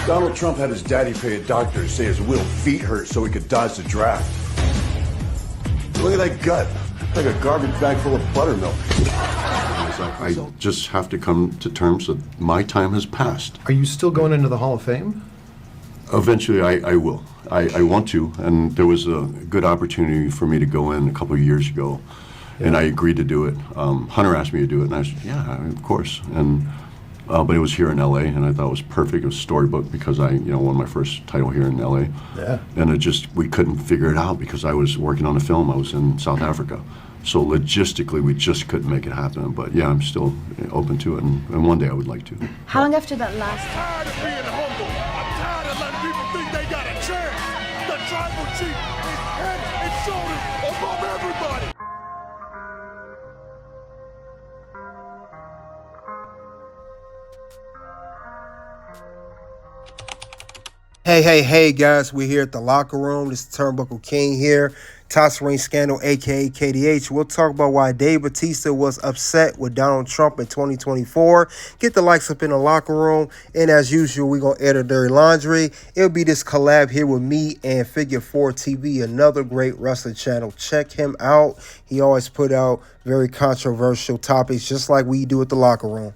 Donald Trump had his daddy pay a doctor to say his little feet hurt so he could dodge the draft. Look at that gut. Like a garbage bag full of buttermilk. I just have to come to terms that my time has passed. Are you still going into the Hall of Fame? Eventually, I will. I want to, and there was a good opportunity for me to go in a couple of years ago, and I agreed to do it. Hunter asked me to do it, and I said, yeah, of course. And but it was here in L.A., and I thought it was perfect. It was storybook because I, won my first title here in L.A. Yeah. And we couldn't figure it out because I was working on a film. I was in South Africa. So logistically, we just couldn't make it happen. But yeah, I'm still open to it, and one day I would like to. How long after that last? I'm tired of being humble. I'm tired of letting people think they got a chance. The tribal chief is head and shoulders above everybody. Hey, guys, we're here at the locker room. This is Turnbuckle King here. Toss Ring Scandal, a.k.a. KDH. We'll talk about why Dave Bautista was upset with Donald Trump in 2024. Get the likes up in the locker room. And as usual, we're going to air the dirty laundry. It'll be this collab here with me and Figure 4 TV, another great wrestling channel. Check him out. He always put out very controversial topics, just like we do at the locker room.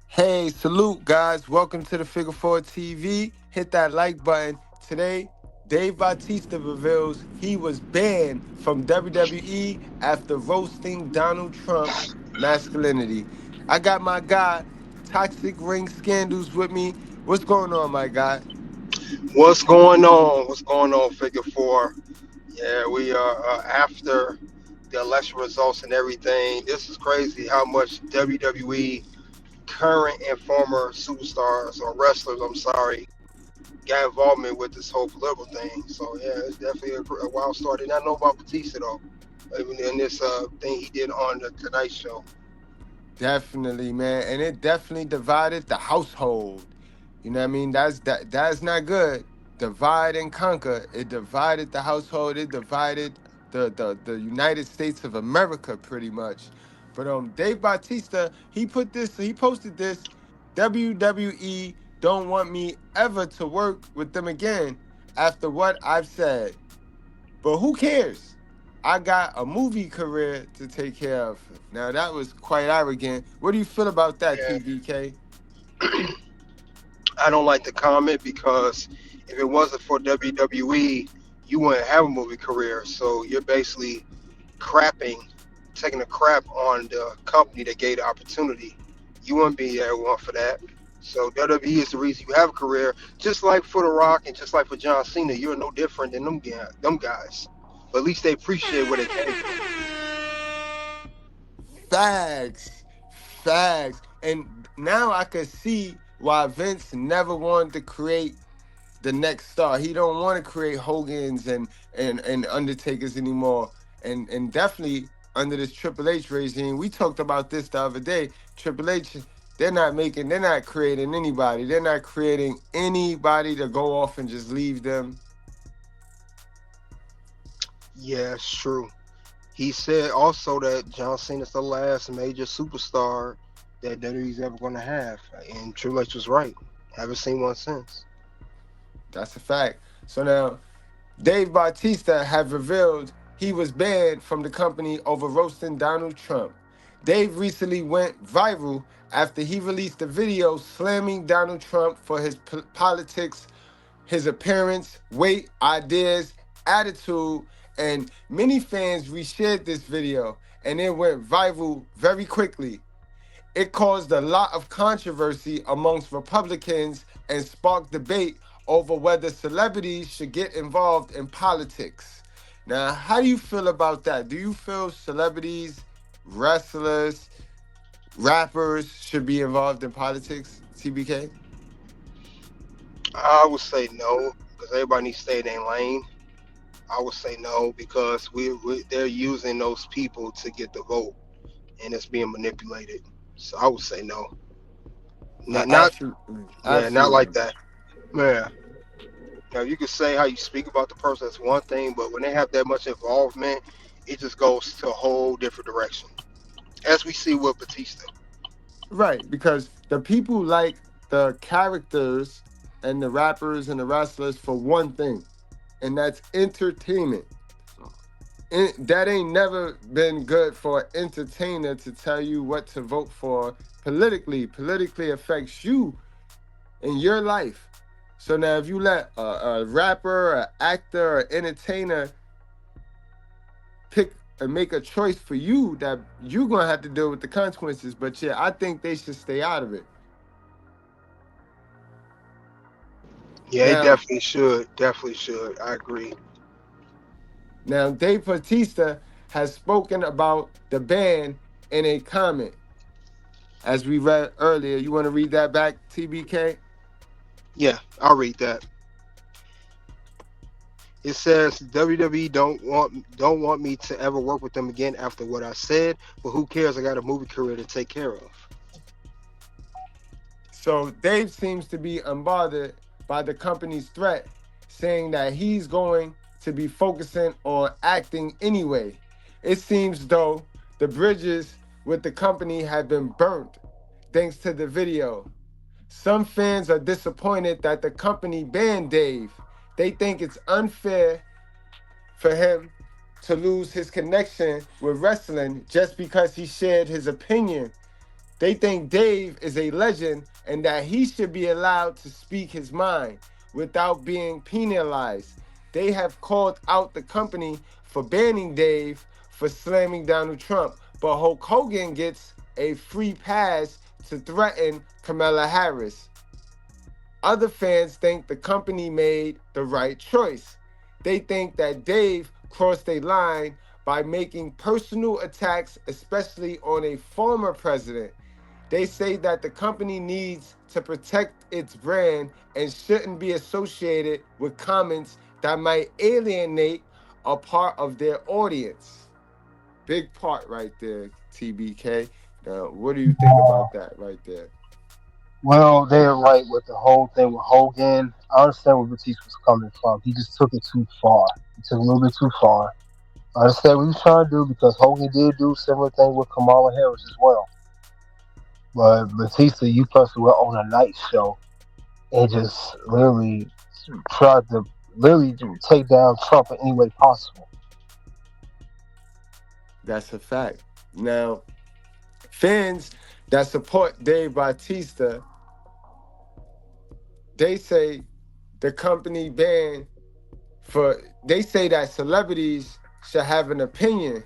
Hey, salute, guys. Welcome to the Figure 4 TV. Hit that like button. Today, Dave Bautista reveals he was banned from WWE after roasting Donald Trump's masculinity. I got my guy, Toxic Ring Scandals, with me. What's going on, my guy? What's going on? What's going on, Figure 4? Yeah, we are after the election results and everything. This is crazy how much WWE current and former superstars or wrestlers, got involvement with this whole political thing. So yeah, it's definitely a wild story. Did not know about Batista though, even in this thing he did on the Tonight Show. Definitely, man, and it definitely divided the household. You know what I mean? That's not good. Divide and conquer. It divided the household. It divided the United States of America pretty much. But Dave Bautista, he posted this, WWE don't want me ever to work with them again after what I've said. But who cares? I got a movie career to take care of. Now that was quite arrogant. What do you feel about that, TBK? I don't like the comment because if it wasn't for WWE, you wouldn't have a movie career. So you're basically taking a crap on the company that gave the opportunity. You wouldn't be there one for that. So WWE is the reason you have a career. Just like for The Rock and just like for John Cena, you're no different than them guys. But at least they appreciate what they came from. Facts. And now I can see why Vince never wanted to create the next star. He don't want to create Hogans and Undertakers anymore. And definitely under this Triple H regime, we talked about this the other day. Triple H, they're not creating anybody. They're not creating anybody to go off and just leave them. Yeah, it's true. He said also that John Cena's the last major superstar that WWE's ever going to have. And Triple H was right. Haven't seen one since. That's a fact. So now, Dave Bautista have revealed he was banned from the company over roasting Donald Trump. Dave recently went viral after he released a video slamming Donald Trump for his politics, his appearance, weight, ideas, attitude, and many fans reshared this video, and it went viral very quickly. It caused a lot of controversy amongst Republicans and sparked debate over whether celebrities should get involved in politics. Now, how do you feel about that? Do you feel celebrities, wrestlers, rappers should be involved in politics, TBK? I would say no, because everybody needs to stay in their lane. I would say no, because they're using those people to get the vote, and it's being manipulated. So I would say no. Not like that. Yeah. Now, you can say how you speak about the person, that's one thing, but when they have that much involvement, it just goes to a whole different direction, as we see with Batista. Right, because the people like the characters and the rappers and the wrestlers for one thing, and that's entertainment. That ain't never been good for an entertainer to tell you what to vote for politically. Politically affects you in your life. So now if you let a rapper, an actor, an entertainer pick and make a choice for you, that you're going to have to deal with the consequences. But yeah, I think they should stay out of it. Yeah, it Now, definitely should. Definitely should. I agree. now Dave Bautista has spoken about the ban in a comment, as we read earlier. You want to read that back, TBK? Yeah, I'll read that. It says WWE don't want me to ever work with them again after what I said, but who cares? I got a movie career to take care of. So Dave seems to be unbothered by the company's threat, saying that he's going to be focusing on acting anyway. It seems though the bridges with the company have been burnt thanks to the video. Some fans are disappointed that the company banned Dave. They think it's unfair for him to lose his connection with wrestling just because he shared his opinion. They think Dave is a legend and that he should be allowed to speak his mind without being penalized. They have called out the company for banning Dave for slamming Donald Trump, but Hulk Hogan gets a free pass to threaten Kamala Harris. Other fans think the company made the right choice. They think that Dave crossed a line by making personal attacks, especially on a former president. They say that the company needs to protect its brand and shouldn't be associated with comments that might alienate a part of their audience. Big part right there, TBK. Now, what do you think about that right there? Well, they're right with the whole thing with Hogan. I understand where Batista was coming from. He just took it too far. He took it a little bit too far. I understand what he was trying to do because Hogan did do similar thing with Kamala Harris as well. But Batista, you personally were on a night show and just literally tried to literally take down Trump in any way possible. That's a fact. Now, fans that support Dave Bautista, they say the company banned they say that celebrities should have an opinion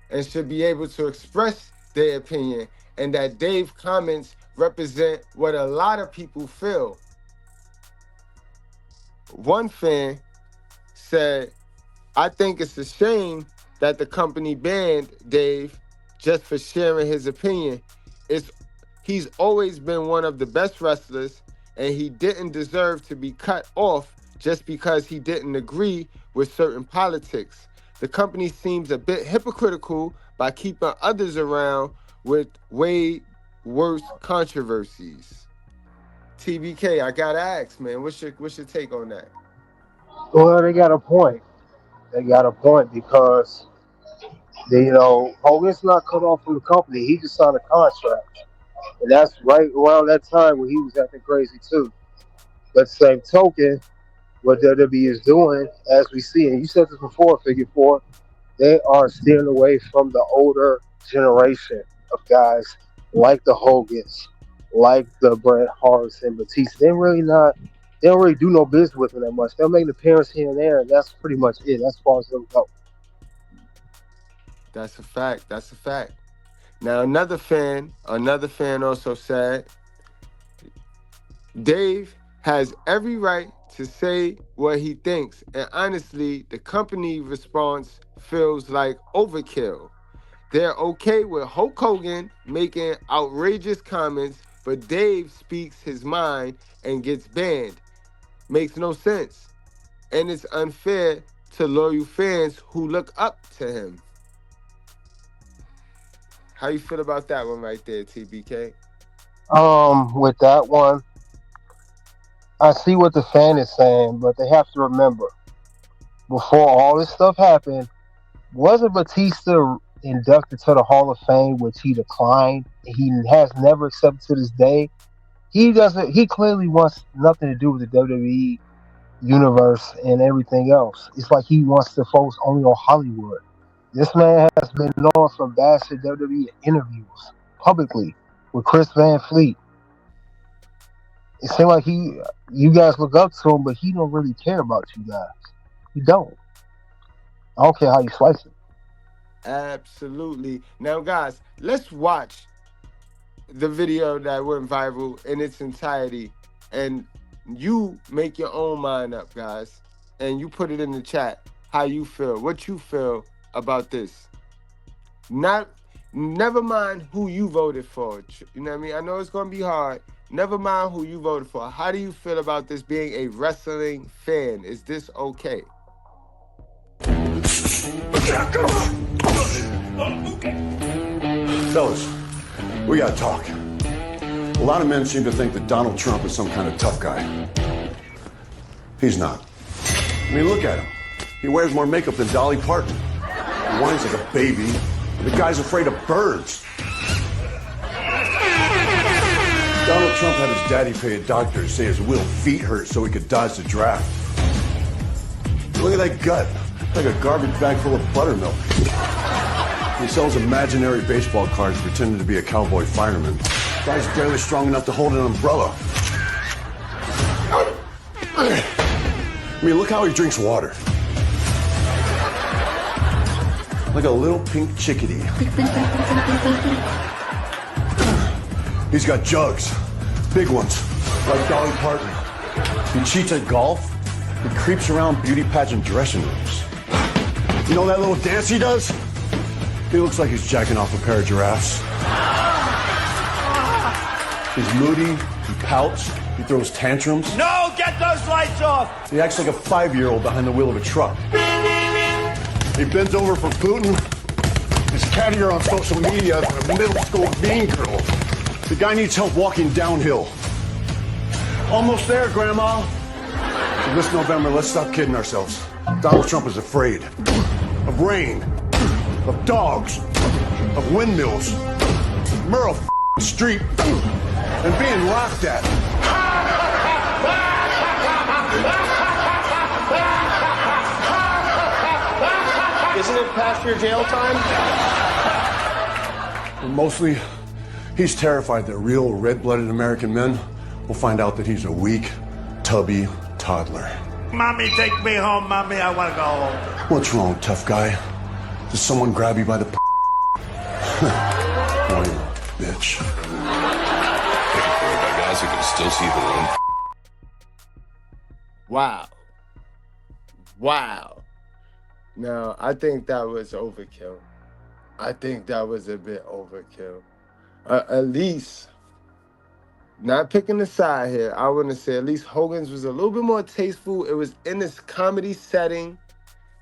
and should be able to express their opinion, and that Dave comments represent what a lot of people feel. One fan said, I think it's a shame that the company banned Dave just for sharing his opinion. He's always been one of the best wrestlers, and he didn't deserve to be cut off just because he didn't agree with certain politics. The company seems a bit hypocritical by keeping others around with way worse controversies. TBK, I gotta ask, man, what's your take on that? Well, they got a point. They got a point because Hogan's not cut off from the company. He just signed a contract, and that's right around that time when he was acting crazy too. But same token, what WWE is doing, as we see, and you said this before, Figure Four, they are steering away from the older generation of guys like the Hogans, like the Bret Harts and Batista. They don't really do no business with them that much. They'll make an appearance here and there, and that's pretty much it. As far as them go. That's a fact. That's a fact. Now another fan also said, Dave has every right to say what he thinks, and honestly, the company response feels like overkill. They're okay with Hulk Hogan making outrageous comments, but Dave speaks his mind and gets banned. Makes no sense. And it's unfair to loyal fans who look up to him. How you feel about that one right there, TBK? With that one, I see what the fan is saying, but they have to remember before all this stuff happened, wasn't Batista inducted to the Hall of Fame, which he declined? He has never accepted to this day. He doesn't. He clearly wants nothing to do with the WWE universe and everything else. It's like he wants to focus only on Hollywood. This man has been known for bashing WWE interviews publicly with Chris Van Fleet. It seems like you guys look up to him, but he don't really care about you guys. He don't. I don't care how you slice it. Absolutely. Now, guys, let's watch the video that went viral in its entirety, and you make your own mind up, guys, and you put it in the chat how you feel, what you feel about this. Never mind who you voted for. You know what I mean? I know it's gonna be hard. Never mind who you voted for. How do you feel about this being a wrestling fan? Is this okay? Fellas, we gotta talk. A lot of men seem to think that Donald Trump is some kind of tough guy. He's not. I mean, look at him. He wears more makeup than Dolly Parton. He whines like a baby. The guy's afraid of birds. Donald Trump had his daddy pay a doctor to say his Will feet hurt so he could dodge the draft. Look at that gut. Like a garbage bag full of buttermilk. He sells imaginary baseball cards pretending to be a cowboy fireman. Guy's barely strong enough to hold an umbrella. I mean, look how he drinks water. Like a little pink chickadee. He's got jugs, big ones, like Dolly Parton. He cheats at golf. He creeps around beauty pageant dressing rooms. You know that little dance he does? He looks like he's jacking off a pair of giraffes. He's moody, he pouts, he throws tantrums. No, get those lights off! He acts like a 5-year-old behind the wheel of a truck. He bends over for Putin. He's cattier on social media than a middle school mean girl. The guy needs help walking downhill. Almost there, Grandma. So this November, let's stop kidding ourselves. Donald Trump is afraid of rain, of dogs, of windmills, Merle Street, and being laughed at. Isn't it past your jail time? But mostly, he's terrified that real red-blooded American men will find out that he's a weak, tubby toddler. Mommy, take me home, Mommy. I want to go home. What's wrong, tough guy? Did someone grab you by the Oh, you bitch. By guys who can still see the room. Wow. Now, I think that was overkill. I think that was a bit overkill. At least, not picking a side here, I want to say at least Hogan's was a little bit more tasteful. It was in this comedy setting,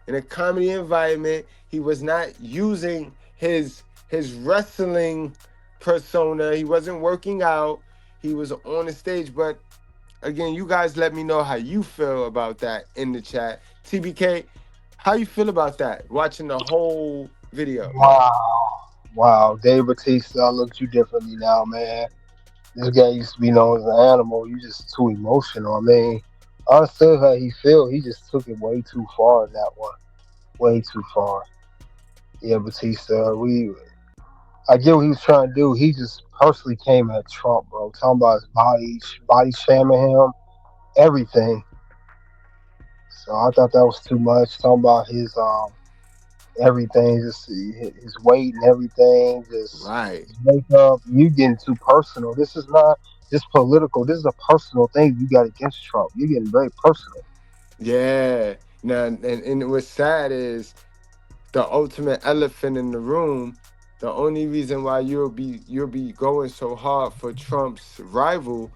in a comedy environment. He was not using his wrestling persona. He wasn't working out. He was on the stage. But again, you guys let me know how you feel about that in the chat. TBK, how you feel about that, watching the whole video? Wow. Dave Batista, I look at you differently now, man. This guy used to be known as an animal. You just too emotional. I mean, I understood how he feel. He just took it way too far in that one. Way too far. Yeah, Batista, I get what he was trying to do. He just personally came at Trump, bro. Talking about his body shaming him, everything. So I thought that was too much. Talking about his everything, just his weight and everything, just Right. his makeup. You getting too personal. This is not just political. This is a personal thing you got against Trump. You're getting very personal. Yeah. Now, and what's sad is the ultimate elephant in the room. The only reason why you'll be going so hard for Trump's rival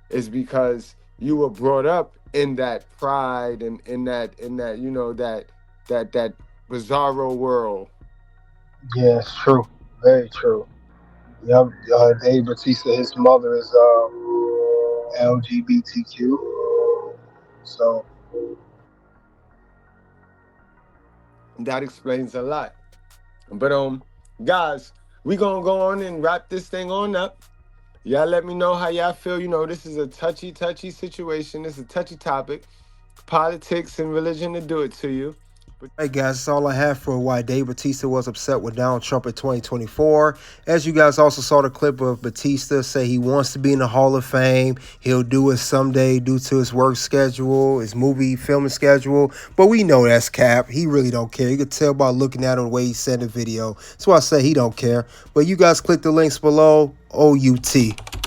is because you were brought up in that pride and in that that bizarro world. Yeah, it's true. Very true. Yep. Dave Batista, his mother is LGBTQ. So That explains a lot. But guys, we gonna go on and wrap this thing on up. Y'all let me know how y'all feel. You know, this is a touchy situation. It's a touchy topic. Politics and religion to do it to you. Hey guys, that's all I have for why Dave Batista was upset with Donald Trump in 2024. As you guys also saw the clip of Batista say he wants to be in the Hall of Fame. He'll do it someday due to his work schedule, his movie filming schedule. But we know that's cap. He really don't care. You could tell by looking at him the way he said in the video. That's why I say he don't care. But you guys click the links below. OUT.